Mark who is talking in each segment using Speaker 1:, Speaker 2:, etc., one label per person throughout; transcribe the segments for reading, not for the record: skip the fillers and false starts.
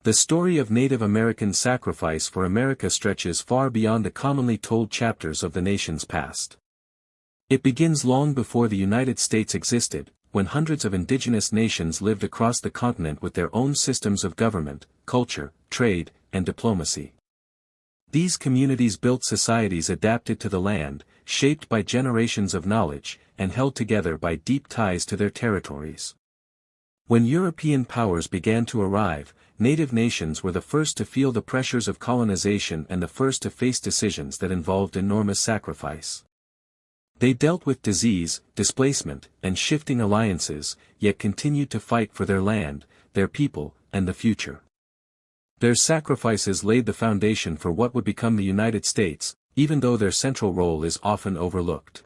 Speaker 1: The story of Native American sacrifice for America stretches far beyond the commonly told chapters of the nation's past. It begins long before the United States existed, when hundreds of indigenous nations lived across the continent with their own systems of government, culture, trade, and diplomacy. These communities built societies adapted to the land, shaped by generations of knowledge, and held together by deep ties to their territories. When European powers began to arrive, Native nations were the first to feel the pressures of colonization and the first to face decisions that involved enormous sacrifice. They dealt with disease, displacement, and shifting alliances, yet continued to fight for their land, their people, and the future. Their sacrifices laid the foundation for what would become the United States, even though their central role is often overlooked.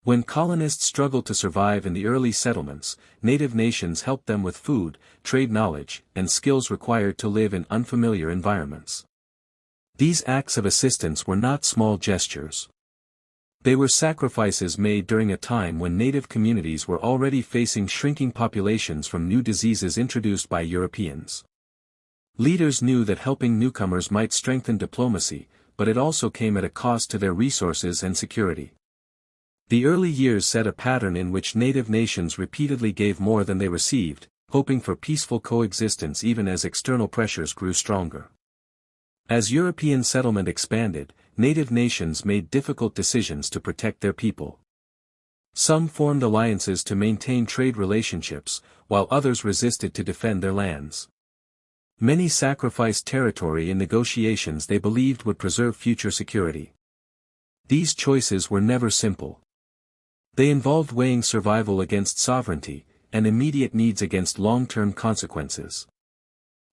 Speaker 1: When colonists struggled to survive in the early settlements, Native nations helped them with food, trade knowledge, and skills required to live in unfamiliar environments. These acts of assistance were not small gestures. They were sacrifices made during a time when Native communities were already facing shrinking populations from new diseases introduced by Europeans. Leaders knew that helping newcomers might strengthen diplomacy, but it also came at a cost to their resources and security. The early years set a pattern in which Native nations repeatedly gave more than they received, hoping for peaceful coexistence even as external pressures grew stronger. As European settlement expanded, Native nations made difficult decisions to protect their people. Some formed alliances to maintain trade relationships, while others resisted to defend their lands. Many sacrificed territory in negotiations they believed would preserve future security. These choices were never simple. They involved weighing survival against sovereignty, and immediate needs against long-term consequences.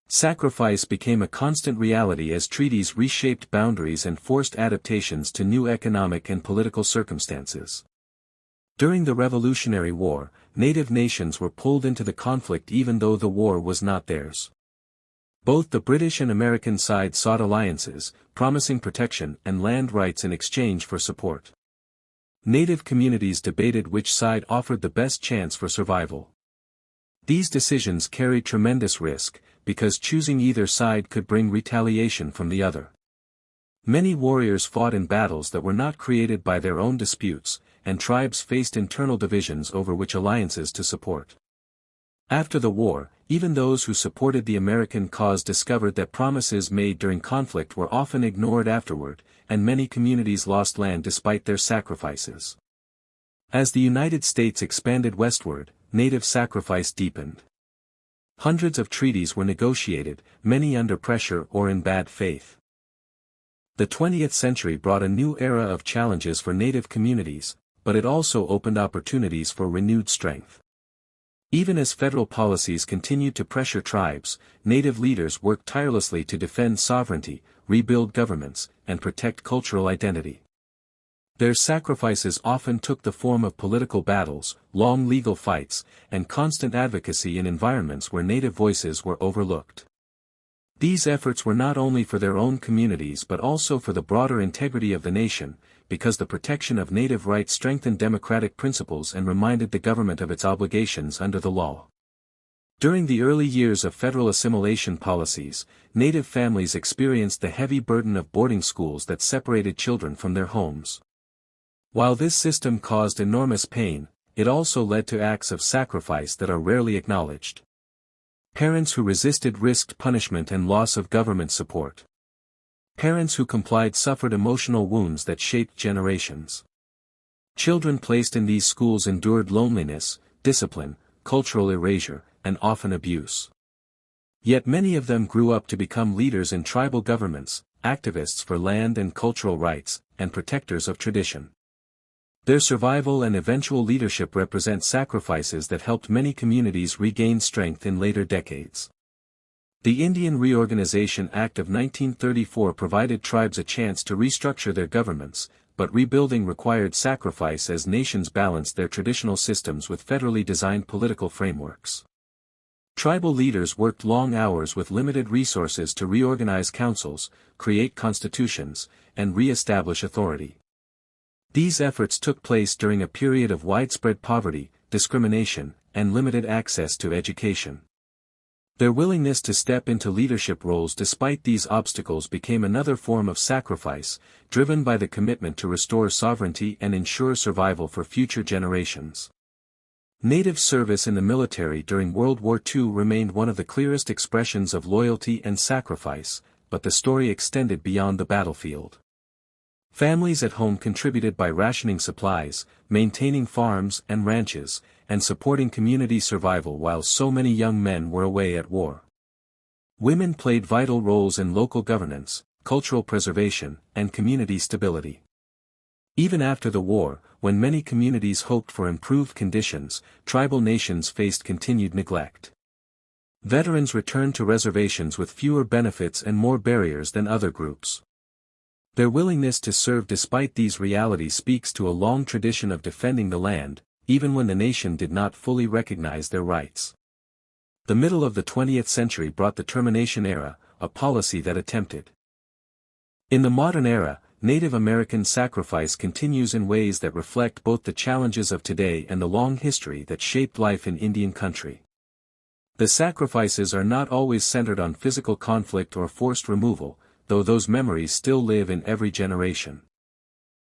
Speaker 1: Sacrifice became a constant reality as treaties reshaped boundaries and forced adaptations to new economic and political circumstances. During the Revolutionary War, Native nations were pulled into the conflict even though the war was not theirs. Both the British and American sides sought alliances, promising protection and land rights in exchange for support. Native communities debated which side offered the best chance for survival. These decisions carried tremendous risk, because choosing either side could bring retaliation from the other. Many warriors fought in battles that were not created by their own disputes, and tribes faced internal divisions over which alliances to support. After the war, even those who supported the American cause discovered that promises made during conflict were often ignored afterward, and many communities lost land despite their sacrifices. As the United States expanded westward, Native sacrifice deepened. Hundreds of treaties were negotiated, many under pressure or in bad faith. The 20th century brought a new era of challenges for Native communities, but it also opened opportunities for renewed strength. Even as federal policies continued to pressure tribes, Native leaders worked tirelessly to defend sovereignty, rebuild governments, and protect cultural identity. Their sacrifices often took the form of political battles, long legal fights, and constant advocacy in environments where Native voices were overlooked. These efforts were not only for their own communities but also for the broader integrity of the nation, because the protection of Native rights strengthened democratic principles and reminded the government of its obligations under the law. During the early years of federal assimilation policies, Native families experienced the heavy burden of boarding schools that separated children from their homes. While this system caused enormous pain, it also led to acts of sacrifice that are rarely acknowledged. Parents who resisted risked punishment and loss of government support. Parents who complied suffered emotional wounds that shaped generations. Children placed in these schools endured loneliness, discipline, cultural erasure, and often abuse. Yet many of them grew up to become leaders in tribal governments, activists for land and cultural rights, and protectors of tradition. Their survival and eventual leadership represent sacrifices that helped many communities regain strength in later decades. The Indian Reorganization Act of 1934 provided tribes a chance to restructure their governments, but rebuilding required sacrifice as nations balanced their traditional systems with federally designed political frameworks. Tribal leaders worked long hours with limited resources to reorganize councils, create constitutions, and re-establish authority. These efforts took place during a period of widespread poverty, discrimination, and limited access to education. Their willingness to step into leadership roles despite these obstacles became another form of sacrifice, driven by the commitment to restore sovereignty and ensure survival for future generations. Native service in the military during World War II remained one of the clearest expressions of loyalty and sacrifice, but the story extended beyond the battlefield. Families at home contributed by rationing supplies, maintaining farms and ranches, and supporting community survival while so many young men were away at war. Women played vital roles in local governance, cultural preservation, and community stability. Even after the war, when many communities hoped for improved conditions, tribal nations faced continued neglect. Veterans returned to reservations with fewer benefits and more barriers than other groups. Their willingness to serve despite these realities speaks to a long tradition of defending the land, even when the nation did not fully recognize their rights. The middle of the 20th century brought the termination era, a policy that attempted. In the modern era, Native American sacrifice continues in ways that reflect both the challenges of today and the long history that shaped life in Indian country. The sacrifices are not always centered on physical conflict or forced removal, though those memories still live in every generation.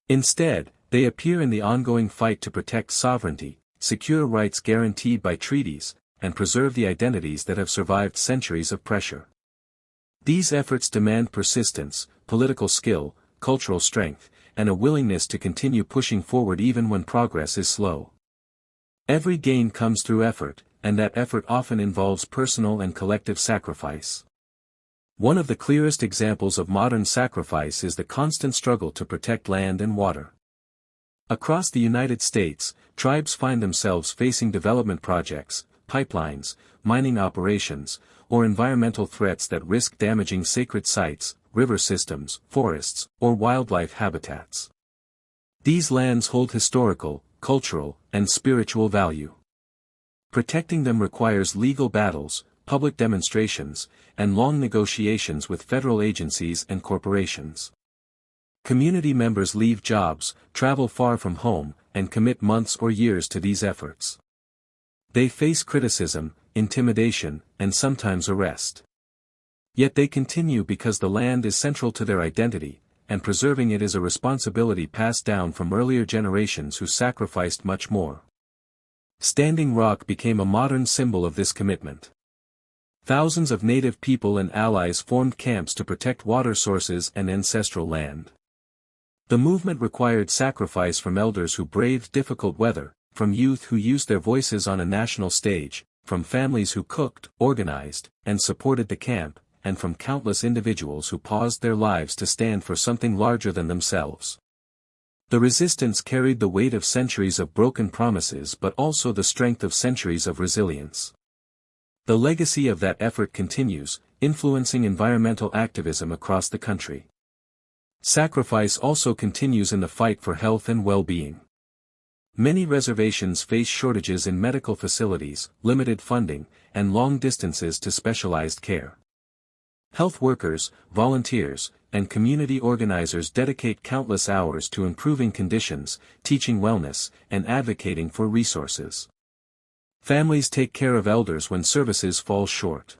Speaker 1: Instead, they appear in the ongoing fight to protect sovereignty, secure rights guaranteed by treaties, and preserve the identities that have survived centuries of pressure. These efforts demand persistence, political skill, cultural strength, and a willingness to continue pushing forward even when progress is slow. Every gain comes through effort, and that effort often involves personal and collective sacrifice. One of the clearest examples of modern sacrifice is the constant struggle to protect land and water. Across the United States, tribes find themselves facing development projects, pipelines, mining operations, or environmental threats that risk damaging sacred sites, river systems, forests, or wildlife habitats. These lands hold historical, cultural, and spiritual value. Protecting them requires legal battles, public demonstrations, and long negotiations with federal agencies and corporations. Community members leave jobs, travel far from home, and commit months or years to these efforts. They face criticism, intimidation, and sometimes arrest. Yet they continue because the land is central to their identity, and preserving it is a responsibility passed down from earlier generations who sacrificed much more. Standing Rock became a modern symbol of this commitment. Thousands of native people and allies formed camps to protect water sources and ancestral land. The movement required sacrifice from elders who braved difficult weather, from youth who used their voices on a national stage, from families who cooked, organized, and supported the camp, and from countless individuals who paused their lives to stand for something larger than themselves. The resistance carried the weight of centuries of broken promises but also the strength of centuries of resilience. The legacy of that effort continues, influencing environmental activism across the country. Sacrifice also continues in the fight for health and well-being. Many reservations face shortages in medical facilities, limited funding, and long distances to specialized care. Health workers, volunteers, and community organizers dedicate countless hours to improving conditions, teaching wellness, and advocating for resources. Families take care of elders when services fall short.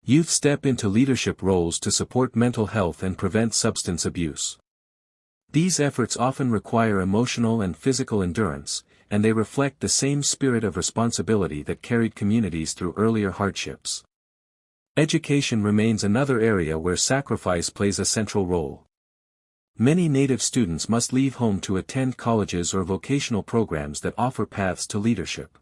Speaker 1: Youth step into leadership roles to support mental health and prevent substance abuse. These efforts often require emotional and physical endurance, and they reflect the same spirit of responsibility that carried communities through earlier hardships. Education remains another area where sacrifice plays a central role. Many Native students must leave home to attend colleges or vocational programs that offer paths to leadership.